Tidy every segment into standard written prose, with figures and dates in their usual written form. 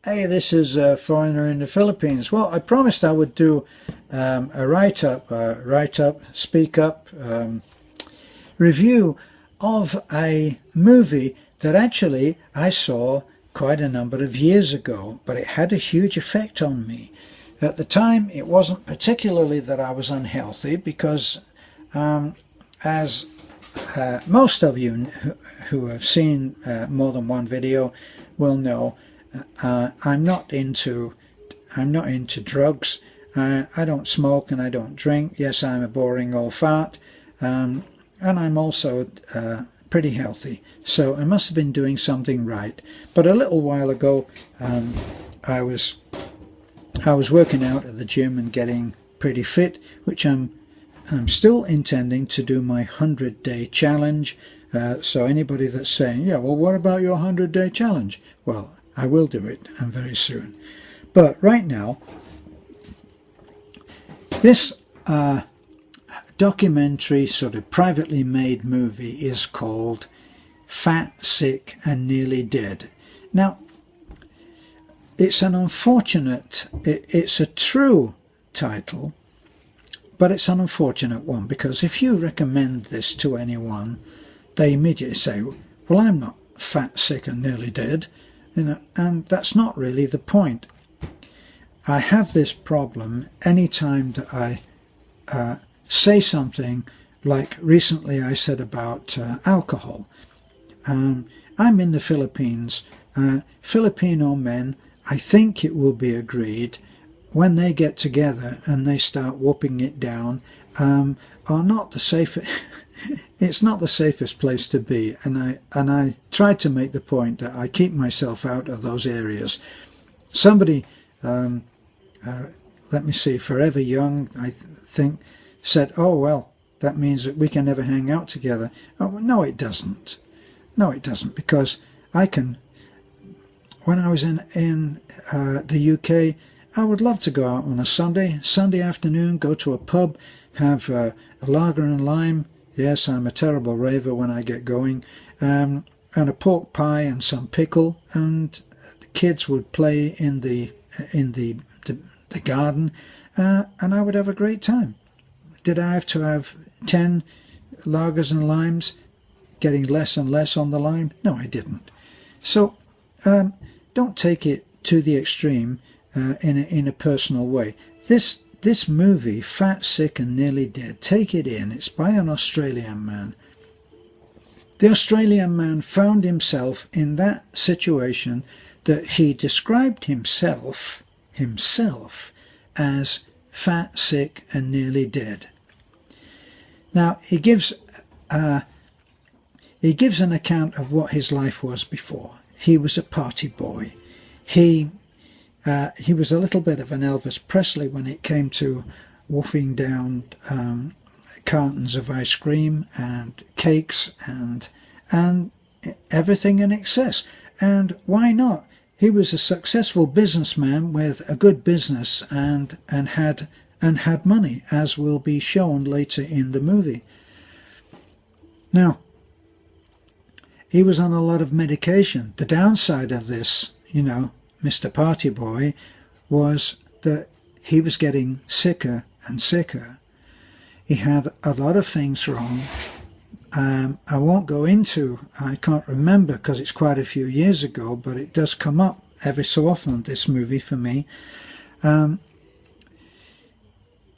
Hey, this is a foreigner in the Philippines. Well, I promised I would do a write-up, speak-up review of a movie that actually I saw quite a number of years ago, but it had a huge effect on me. At the time, it wasn't particularly that I was unhealthy because, as most of you who have seen more than one video will know, I'm not into drugs. I don't smoke and I don't drink. Yes, I'm a boring old fart, and I'm also pretty healthy. So I must have been doing something right. But a little while ago, I was working out at the gym and getting pretty fit, which I'm still intending to do my 100-day challenge. So anybody that's saying, yeah, well, what about your 100-day challenge? Well, I will do it, and very soon. But right now, this documentary, sort of privately made movie is called Fat, Sick and Nearly Dead. Now, it's an unfortunate, it's a true title, but it's an unfortunate one, because if you recommend this to anyone, they immediately say, well, I'm not fat, sick and nearly dead, and that's not really the point. I have this problem any time that I say something like recently I said about alcohol. I'm in the Philippines. Filipino men, I think it will be agreed, when they get together and they start whooping it down, are not the safest. It's not the safest place to be, and I try to make the point that I keep myself out of those areas. Somebody, let me see, Forever Young, I think, said, "Oh well, that means that we can never hang out together." Oh, no, it doesn't. No, it doesn't, because I can. When I was in the UK, I would love to go out on a Sunday afternoon, go to a pub, have a lager and lime. Yes, I'm a terrible raver when I get going, and a pork pie and some pickle, and the kids would play in the garden, and I would have a great time. Did I have to have 10 lagers and limes, getting less and less on the lime? No, I didn't. So don't take it to the extreme in a personal way. This movie, Fat, Sick and Nearly Dead, take it in. It's by an Australian man. The Australian man found himself in that situation that he described himself as fat, sick and nearly dead. Now, he gives an account of what his life was before. He was a party boy. He was a little bit of an Elvis Presley when it came to wolfing down cartons of ice cream and cakes and everything in excess. And why not? He was a successful businessman with a good business and had money, as will be shown later in the movie. Now, he was on a lot of medication. The downside of this, Mr. Party Boy, was that he was getting sicker and sicker. He had a lot of things wrong. I won't go into, I can't remember because it's quite a few years ago, but it does come up every so often, this movie, for me.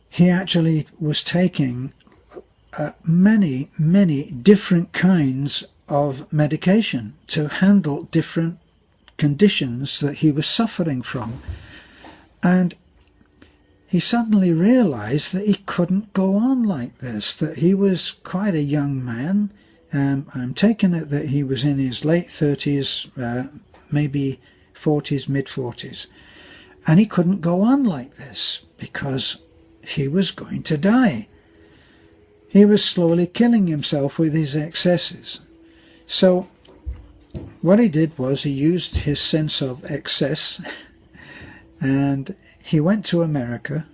He actually was taking many, many different kinds of medication to handle different conditions that he was suffering from. And he suddenly realized that he couldn't go on like this, that he was quite a young man. I'm taking it that he was in his late 30s, maybe 40s, mid-40s. And he couldn't go on like this because he was going to die. He was slowly killing himself with his excesses. So what he did was he used his sense of excess and he went to America,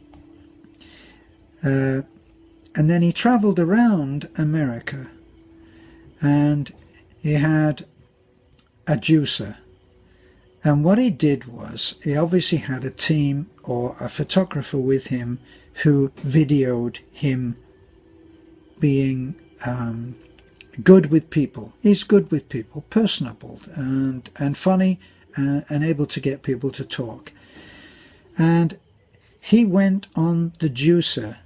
and then he travelled around America, and he had a juicer, And what he did was, he obviously had a team or a photographer with him who videoed him being good with people. He's good with people, personable and funny, and able to get people to talk. And he went on the juicer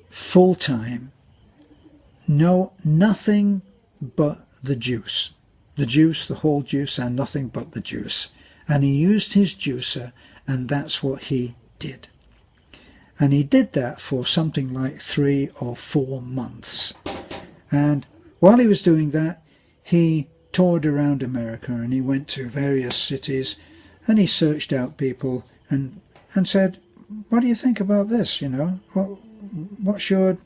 full time. No, nothing but the juice. The juice, the whole juice, and nothing but the juice. And he used his juicer, and that's what he did. And he did that for something like 3 or 4 months. And while he was doing that, he toured around America, and he went to various cities, and he searched out people and said, what do you think about this? You know, what's your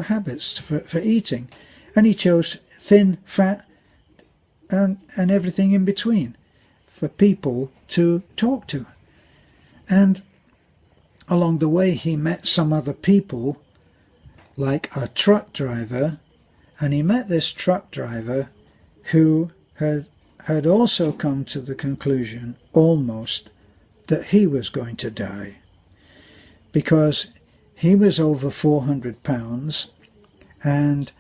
habits for eating? And he chose thin, fat, and everything in between for people to talk to. And along the way he met some other people, like a truck driver, and he met this truck driver who had also come to the conclusion almost that he was going to die, because he was over 400 pounds, and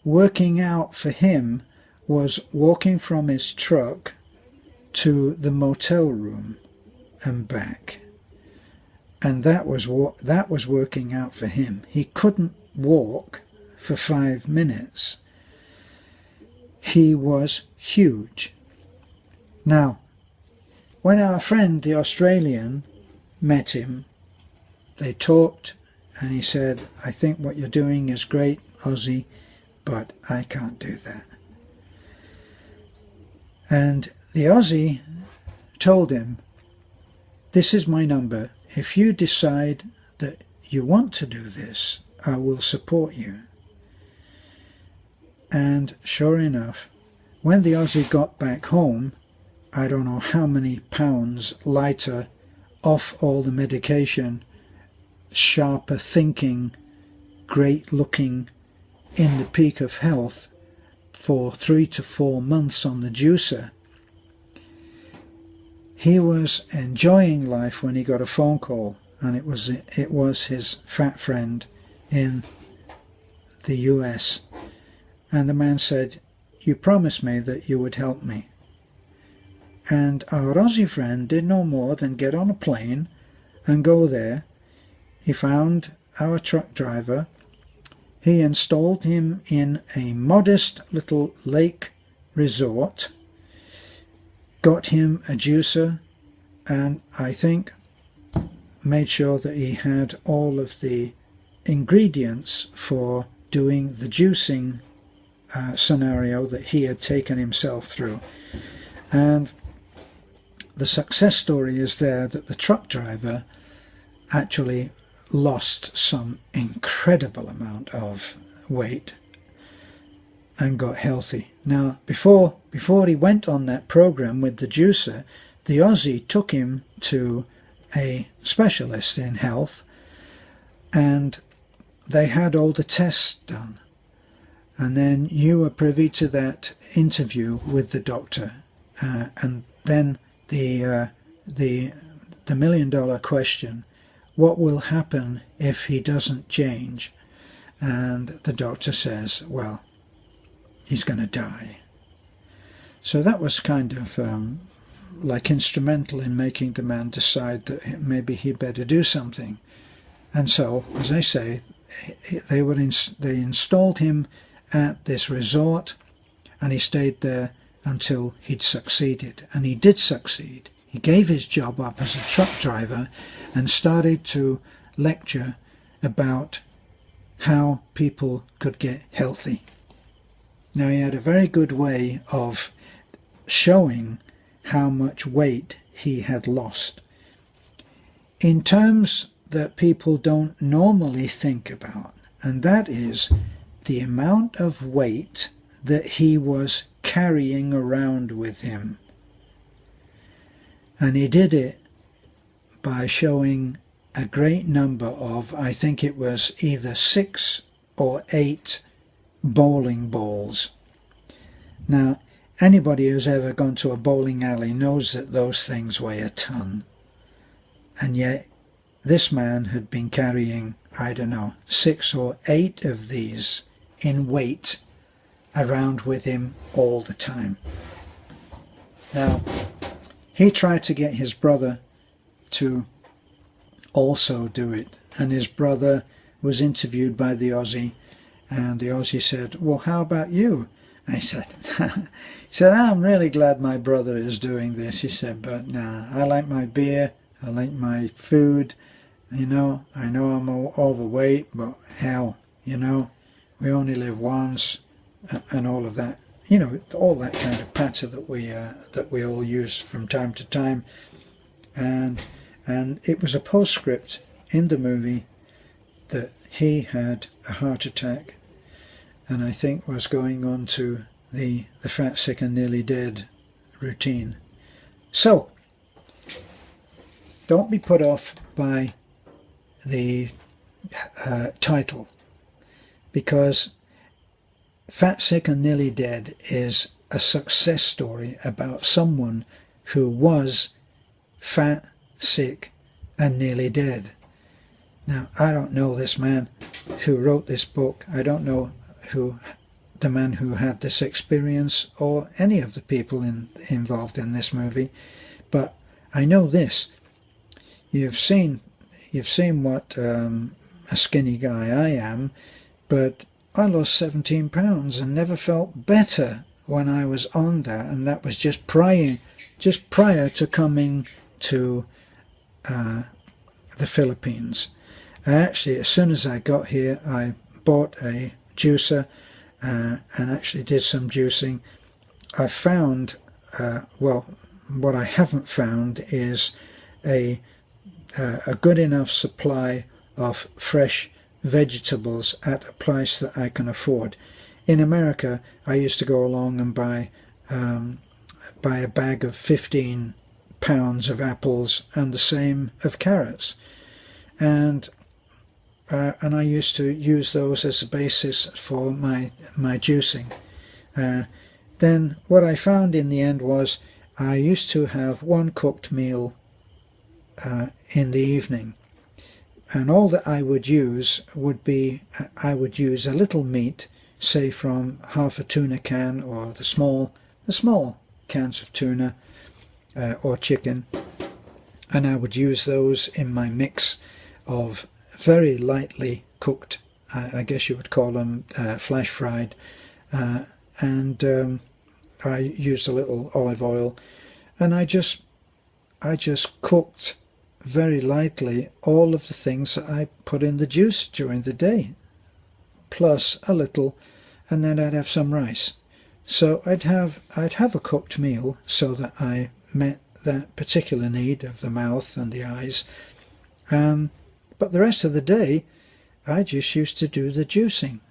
working out for him was walking from his truck to the motel room and back. And that was working out for him. He couldn't walk for 5 minutes. He was huge. Now, when our friend, the Australian, met him, they talked, and he said, I think what you're doing is great, Aussie, but I can't do that. And the Aussie told him, this is my number. If you decide that you want to do this, I will support you. And sure enough, when the Aussie got back home, I don't know how many pounds lighter, off all the medication, sharper thinking, great looking, in the peak of health for 3 to 4 months on the juicer. He was enjoying life when he got a phone call, and it was his fat friend in the US. And the man said, you promised me that you would help me. And our Aussie friend did no more than get on a plane and go there. He found our truck driver. He installed him in a modest little lake resort, got him a juicer, and I think made sure that he had all of the ingredients for doing the juicing scenario that he had taken himself through. And the success story is there that the truck driver actually lost some incredible amount of weight and got healthy. Now, before he went on that program with the juicer, the Aussie took him to a specialist in health, and they had all the tests done. And then you were privy to that interview with the doctor, and then the $1 million question: what will happen if he doesn't change? And the doctor says, well, he's going to die. So that was kind of like instrumental in making the man decide that maybe he'd better do something. And so, as I say, they installed him at this resort, and he stayed there until he'd succeeded. And he did succeed. He gave his job up as a truck driver and started to lecture about how people could get healthy. Now, he had a very good way of showing how much weight he had lost in terms that people don't normally think about, and that is the amount of weight that he was carrying around with him. And he did it by showing a great number of, I think it was either 6 or 8 bowling balls. Now, Anybody who's ever gone to a bowling alley knows that those things weigh a ton. And yet this man had been carrying, I don't know, 6 or 8 of these in weight around with him all the time. Now, he tried to get his brother to also do it, and his brother was interviewed by the Aussie, and the Aussie said, well, how about you? I said, I'm really glad my brother is doing this. He said, but nah, I like my beer, I like my food, you know, I know I'm overweight, but hell, you know, we only live once, and all of that, you know, all that kind of patter that we all use from time to time. And it was a postscript in the movie that he had a heart attack, and I think was going on to the fat, sick and nearly dead routine. So don't be put off by the title, because Fat, Sick and Nearly Dead is a success story about someone who was fat, sick and nearly dead. Now, I don't know this man who wrote this book. I don't know the man who had this experience, or any of the people involved in this movie, but I know this. You've seen what a skinny guy I am, but I lost 17 pounds and never felt better when I was on that, and that was just prior to coming to the Philippines. Actually, as soon as I got here, I bought a juicer and actually did some juicing. I found, well, what I haven't found is a good enough supply of fresh vegetables at a price that I can afford. In America, I used to go along and buy a bag of 15 pounds of apples and the same of carrots, and I used to use those as a basis for my juicing. Then what I found in the end was I used to have one cooked meal in the evening, and all that I would use would be, I would use a little meat, say from half a tuna can, or the small cans of tuna or chicken, and I would use those in my mix of very lightly cooked, I guess you would call them flash fried, and I used a little olive oil, and I just cooked very lightly all of the things that I put in the juice during the day, plus a little, and then I'd have some rice. So I'd have a cooked meal so that I met that particular need of the mouth and the eyes. But the rest of the day, I just used to do the juicing,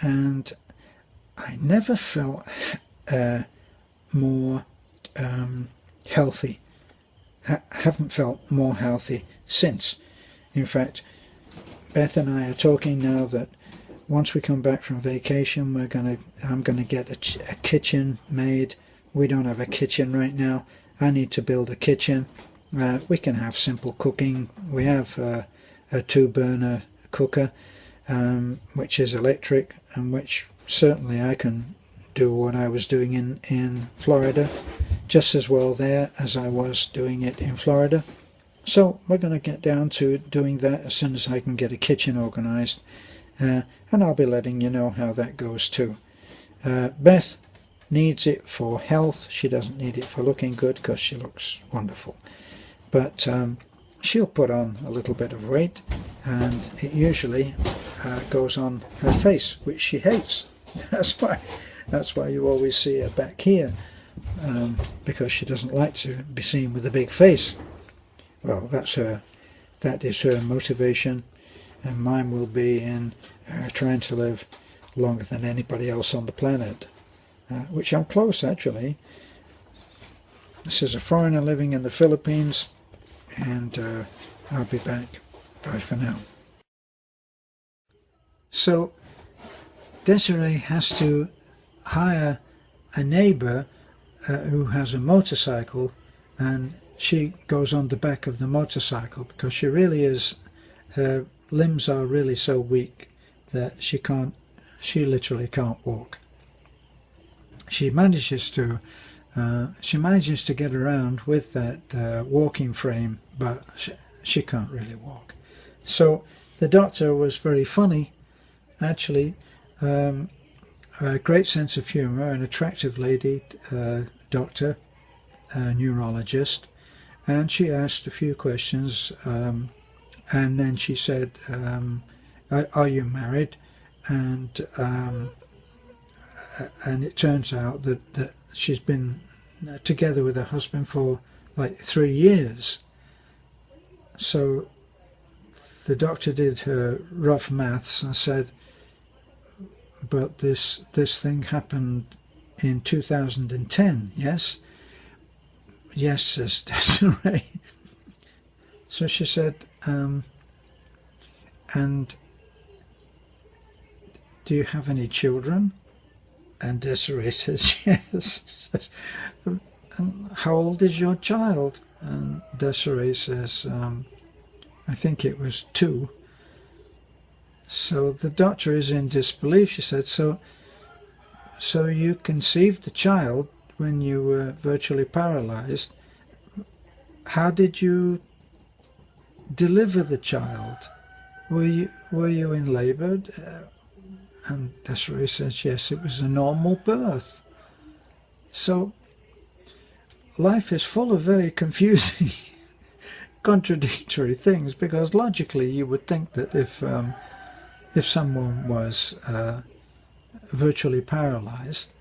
and I never felt more healthy. Haven't felt more healthy since. In fact, Beth and I are talking now that once we come back from vacation, I'm gonna get a kitchen made. We don't have a kitchen right now. I need to build a kitchen. We can have simple cooking. We have a 2-burner cooker, which is electric, and which certainly I can do what I was doing in Florida just as well there as I was doing it in Florida. So we're going to get down to doing that as soon as I can get a kitchen organized, and I'll be letting you know how that goes too. Beth needs it for health. She doesn't need it for looking good, because she looks wonderful, but she'll put on a little bit of weight, and it usually goes on her face, which she hates. That's why you always see her back here, because she doesn't like to be seen with a big face. Well, that is her motivation, and mine will be in trying to live longer than anybody else on the planet, which I'm close, actually. This is a foreigner living in the Philippines, and I'll be back. Bye for now. So Desiree has to hire a neighbour who has a motorcycle, and she goes on the back of the motorcycle because she really is, her limbs are really so weak that she literally can't walk. She manages to get around with that walking frame, but she can't really walk. So the doctor was very funny, actually, a great sense of humour, an attractive lady, doctor, neurologist, and she asked a few questions, and then she said, are you married? And it turns out that she's been together with her husband for like 3 years. So the doctor did her rough maths and said, but this thing happened in 2010, yes? Yes, says Desiree. So she said, and do you have any children? And Desiree says, yes. Says, how old is your child? And Desiree says, I think it was 2. So the doctor is in disbelief. She said, so you conceived the child when you were virtually paralyzed. How did you deliver the child? Were you in labor? And Desiree says, yes, it was a normal birth. So life is full of very confusing, contradictory things, because logically you would think that if someone was virtually paralyzed,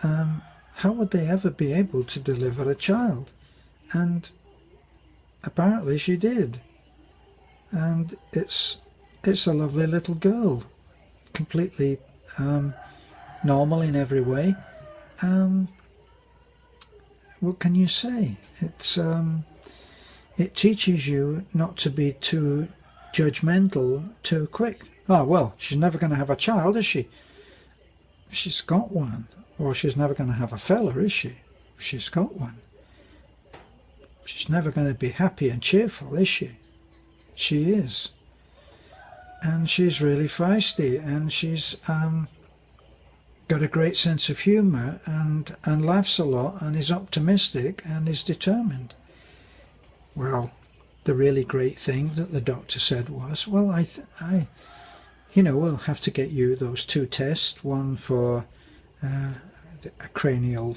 how would they ever be able to deliver a child? And apparently she did. And it's a lovely little girl, completely normal in every way. What can you say? It teaches you not to be too judgmental too quick. Oh, well, she's never going to have a child, is she? She's got one. Or she's never going to have a fella, is she? She's got one. She's never going to be happy and cheerful, is she? She is. And she's really feisty, and she's got a great sense of humour, and laughs a lot, and is optimistic, and is determined. Well, the really great thing that the doctor said was, well, we'll have to get you those 2 tests, one for a cranial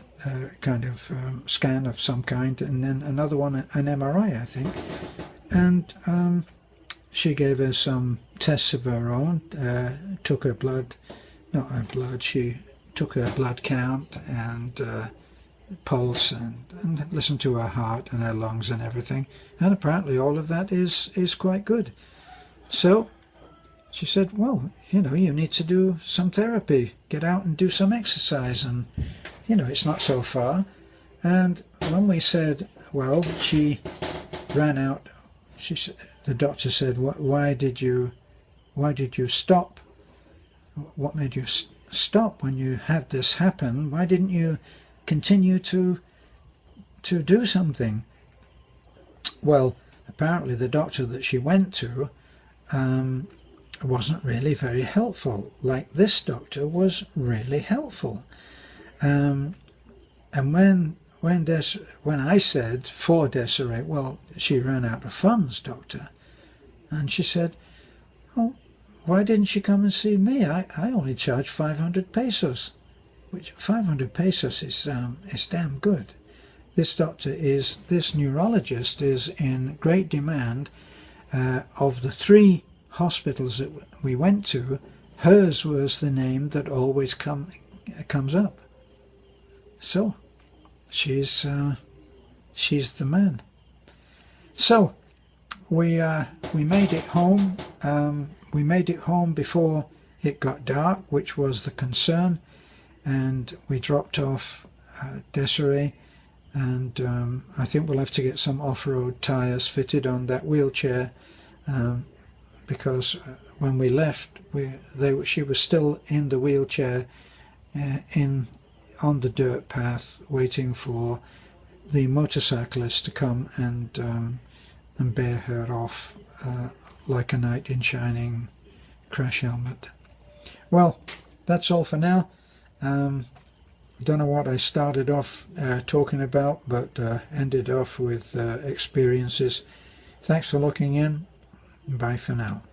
kind of scan of some kind, and then another one, an MRI, I think. And she gave her some tests of her own, took her blood, not her blood, she took her blood count and pulse and listened to her heart and her lungs and everything, and apparently all of that is quite good. So she said, well, you need to do some therapy, get out and do some exercise, and it's not so far. And when we said, well, she ran out, the doctor said, why did you stop? What made you stop when you had this happen? Why didn't you continue to do something? Well, apparently the doctor that she went to wasn't really very helpful. Like this doctor was really helpful. And when I said for Desiree, well, she ran out of funds, doctor, and she said, oh, why didn't she come and see me? I only charge 500 pesos, which 500 pesos is damn good. This neurologist is in great demand. Of the 3 hospitals that we went to, hers was the name that always comes up. So she's the man. So we made it home. We made it home before it got dark, which was the concern, and we dropped off Desiree, and I think we'll have to get some off-road tyres fitted on that wheelchair, because when we left, she was still in the wheelchair on the dirt path waiting for the motorcyclist to come and bear her off like a knight in shining crash helmet. Well, that's all for now. Don't know what I started off talking about, but ended off with experiences. Thanks for looking in. Bye for now.